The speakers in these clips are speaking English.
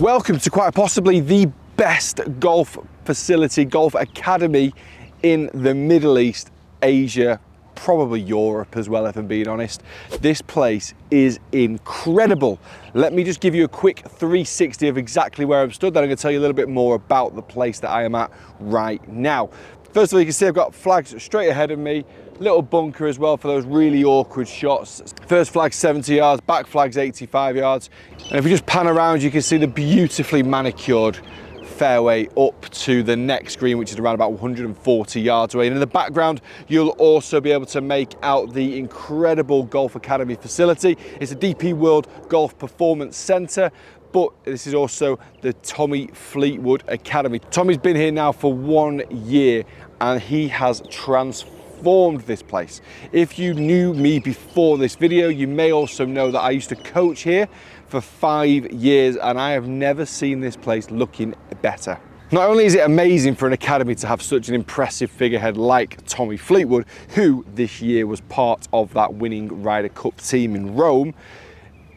Welcome to quite possibly the best golf facility, golf academy in the Middle East, Asia, probably Europe as well, if I'm being honest. This place is incredible. Let me just give you a quick 360 of exactly where I'm stood, then I'm going to tell you a little bit more about the place that I am at right now. First of all, you can see I've got flags straight ahead of me, little bunker as well for those really awkward shots. First flag 70 yards, back flag's 85 yards. And if you just pan around, you can see the beautifully manicured fairway up to the next green, which is around about 140 yards away. And in the background, you'll also be able to make out the incredible Golf Academy facility. It's a DP World Golf Performance Centre, but this is also the Tommy Fleetwood Academy. Tommy's been here now for 1 year and he has transformed this place. If you knew me before this video, you may also know that I used to coach here for 5 years and I have never seen this place looking better. Not only is it amazing for an academy to have such an impressive figurehead like Tommy Fleetwood, who this year was part of that winning Ryder Cup team in Rome,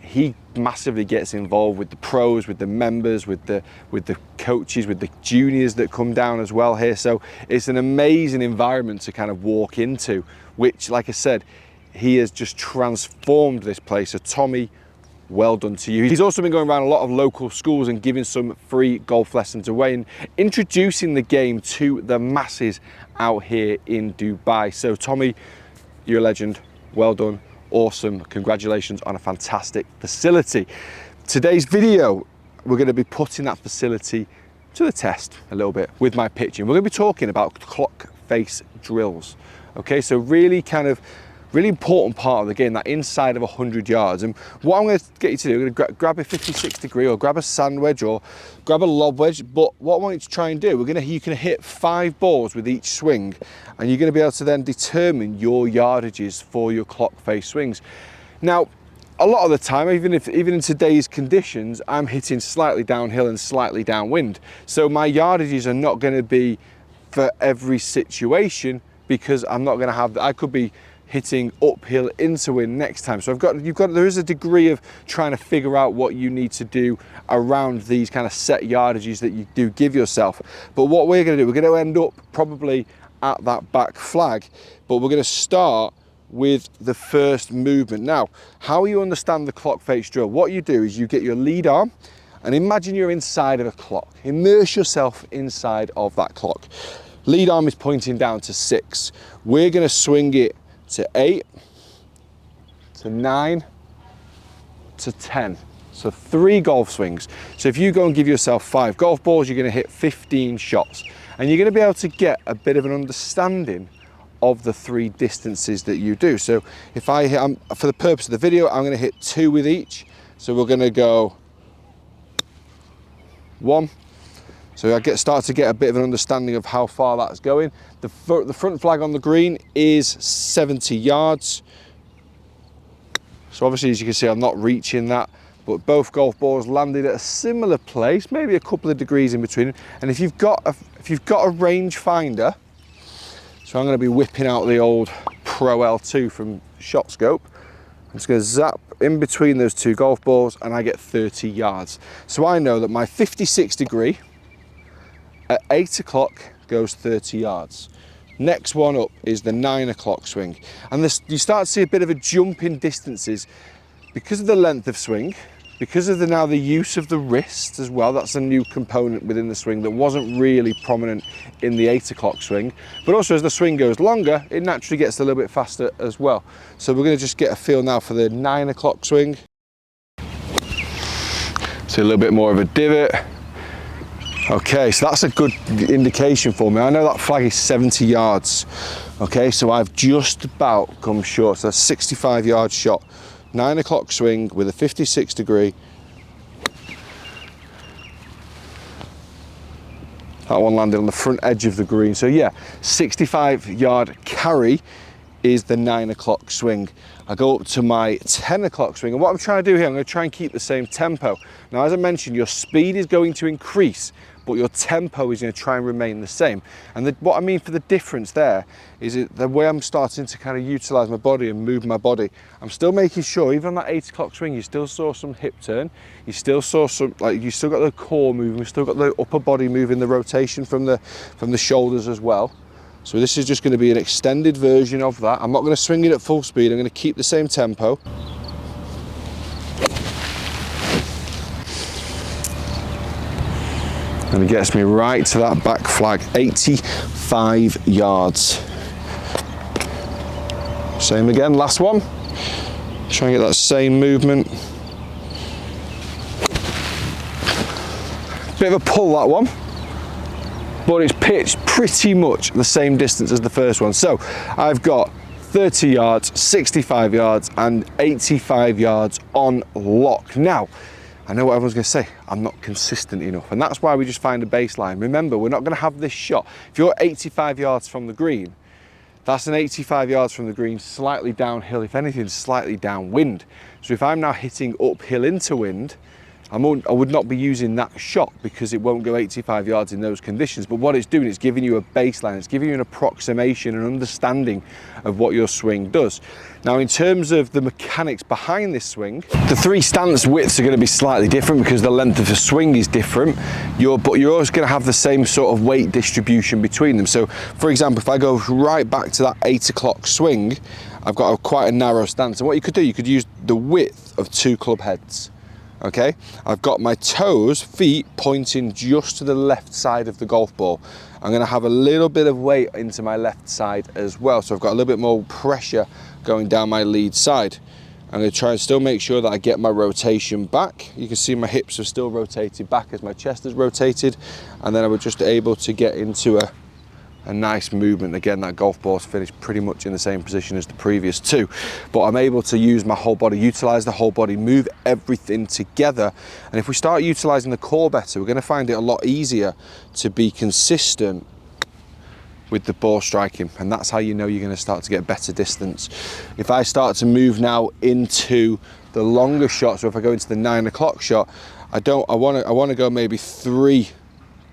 he massively gets involved with the pros, with the members, with the coaches, with the juniors that come down as well here. So it's an amazing environment to kind of walk into, which, like I said, he has just transformed this place. So Tommy, well done to you. He's also been going around a lot of local schools and giving some free golf lessons away and introducing the game to the masses out here in Dubai. So Tommy, you're a legend. Well done. Awesome. Congratulations on a fantastic facility. Today's video, we're going to be putting that facility to the test a little bit with my pitching. We're going to be talking about clock face drills. Okay, so really important part of the game, that inside of 100 yards. And what I'm going to get you to do, I'm going to grab a 56 degree or grab a sand wedge or grab a lob wedge. But what I want you to try and do, you can hit 5 balls with each swing, and you're going to be able to then determine your yardages for your clock face swings. Now, a lot of the time, even in today's conditions, I'm hitting slightly downhill and slightly downwind. So my yardages are not going to be for every situation, because I'm not going to have, I could be hitting uphill into wind next time. So there is a degree of trying to figure out what you need to do around these kind of set yardages that you do give yourself. But what we're going to do, we're going to end up probably at that back flag, but we're going to start with the first movement. Now, how you understand the clock face drill, what you do is you get your lead arm and imagine you're inside of a clock. Immerse yourself inside of that clock. Lead arm is pointing down to 6. We're going to swing it to 8, to 9, to 10. So 3 golf swings. So if you go and give yourself 5 golf balls, you're going to hit 15 shots. And you're going to be able to get a bit of an understanding of the 3 distances that you do. So if I hit, for the purpose of the video, I'm going to hit 2 with each. So we're going to go 1. So I start to get a bit of an understanding of how far that's going. The front flag on the green is 70 yards. So obviously, as you can see, I'm not reaching that, but both golf balls landed at a similar place, maybe a couple of degrees in between. And if you've got a range finder, so I'm going to be whipping out the old Pro L2 from ShotScope. I'm just going to zap in between those 2 golf balls, and I get 30 yards. So I know that my 56 degree at 8 o'clock goes 30 yards. Next one up is the 9 o'clock swing. And you start to see a bit of a jump in distances because of the length of swing, because of the use of the wrist as well. That's a new component within the swing that wasn't really prominent in the 8 o'clock swing. But also as the swing goes longer, it naturally gets a little bit faster as well. So we're going to just get a feel now for the 9 o'clock swing. See a little bit more of a divot. Okay, so that's a good indication for me. I know that flag is 70 yards. Okay, so I've just about come short. So that's a 65 yard shot. 9 o'clock swing with a 56 degree. That one landed on the front edge of the green. So yeah, 65 yard carry is the 9 o'clock swing. I go up to my 10 o'clock swing, and what I'm trying to do here, I'm going to try and keep the same tempo. Now, as I mentioned, your speed is going to increase but your tempo is going to try and remain the same. And what I mean for the difference there is the way I'm starting to kind of utilize my body and move my body. I'm still making sure, even on that 8 o'clock swing, you still saw some hip turn, you still saw some, like, you still got the core moving, you still got the upper body moving, the rotation from the shoulders as well. So this is just going to be an extended version of that. I'm not going to swing it at full speed, I'm going to keep the same tempo. And it gets me right to that back flag, 85 yards. Same again, last one. Try and get that same movement. Bit of a pull, that one, but it's pitched pretty much the same distance as the first one. So I've got 30 yards, 65 yards, and 85 yards on lock. Now, I know what everyone's going to say, I'm not consistent enough, and that's why we just find a baseline. Remember, we're not going to have this shot. If you're 85 yards from the green, that's an 85 yards from the green, slightly downhill, if anything, slightly downwind. So if I'm now hitting uphill into wind, I would not be using that shot because it won't go 85 yards in those conditions. But what it's doing is giving you a baseline, it's giving you an approximation, an understanding of what your swing does. Now, in terms of the mechanics behind this swing, the 3 stance widths are going to be slightly different because the length of the swing is different, but you're always going to have the same sort of weight distribution between them. So, for example, if I go right back to that 8 o'clock swing, I've got quite a narrow stance. And what you could do, you could use the width of 2 club heads. Okay, I've got my toes, feet pointing just to the left side of the golf ball. I'm going to have a little bit of weight into my left side as well, so I've got a little bit more pressure going down my lead side. I'm going to try and still make sure that I get my rotation back. You can see my hips are still rotated back as my chest is rotated, and then I was just able to get into a nice movement. Again, that golf ball's finished pretty much in the same position as the previous 2, but I'm able to use my whole body, utilize the whole body, move everything together. And if we start utilizing the core better, we're going to find it a lot easier to be consistent with the ball striking, and that's how you know you're going to start to get better distance. If I start to move now into the longer shot, so if I go into the 9 o'clock shot, I want to go maybe 3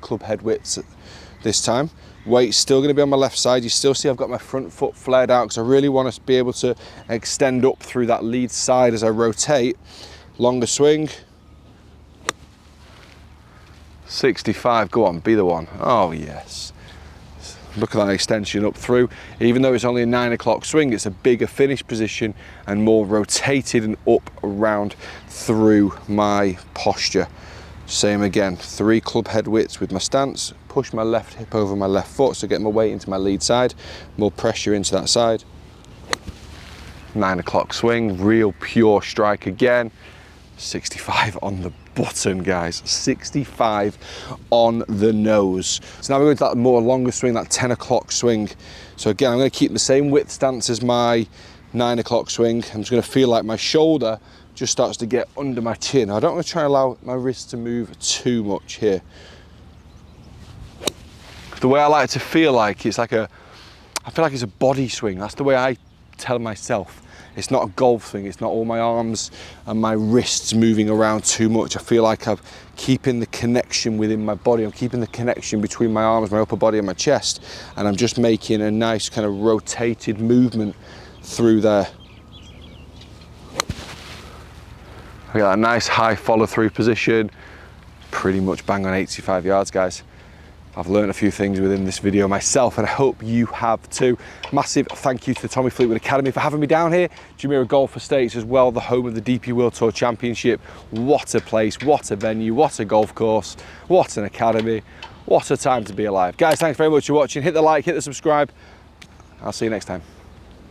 club head widths this time. Weight's still going to be on my left side. You still see I've got my front foot flared out because I really want to be able to extend up through that lead side as I rotate. Longer swing. 65, go on, be the one. Oh yes. Look at that extension up through. Even though it's only a 9 o'clock swing, it's a bigger finish position and more rotated and up around through my posture. Same again, 3 club head widths with my stance, push my left hip over my left foot, so get my weight into my lead side, more pressure into that side. 9 o'clock swing, real pure strike again. 65 on the button, guys, 65 on the nose. So now we're going to that more longer swing, that 10 o'clock swing. So again, I'm going to keep the same width stance as my 9 o'clock swing. I'm just going to feel like my shoulder just starts to get under my chin. I don't want to try and allow my wrist to move too much here. The way I like to feel like it's like I feel like it's a body swing. That's the way I tell myself. It's not a golf swing. It's not all my arms and my wrists moving around too much. I feel like I'm keeping the connection within my body. I'm keeping the connection between my arms, my upper body and my chest. And I'm just making a nice kind of rotated movement through there. I got a nice high follow through position, pretty much bang on 85 yards, guys. I've learned a few things within this video myself, and I hope you have too. Massive thank you to the Tommy Fleetwood Academy for having me down here. Jumeirah Golf Estates as well, the home of the DP World Tour Championship. What a place, what a venue, what a golf course, what an academy, what a time to be alive. Guys, thanks very much for watching. Hit the like, hit the subscribe. I'll see you next time.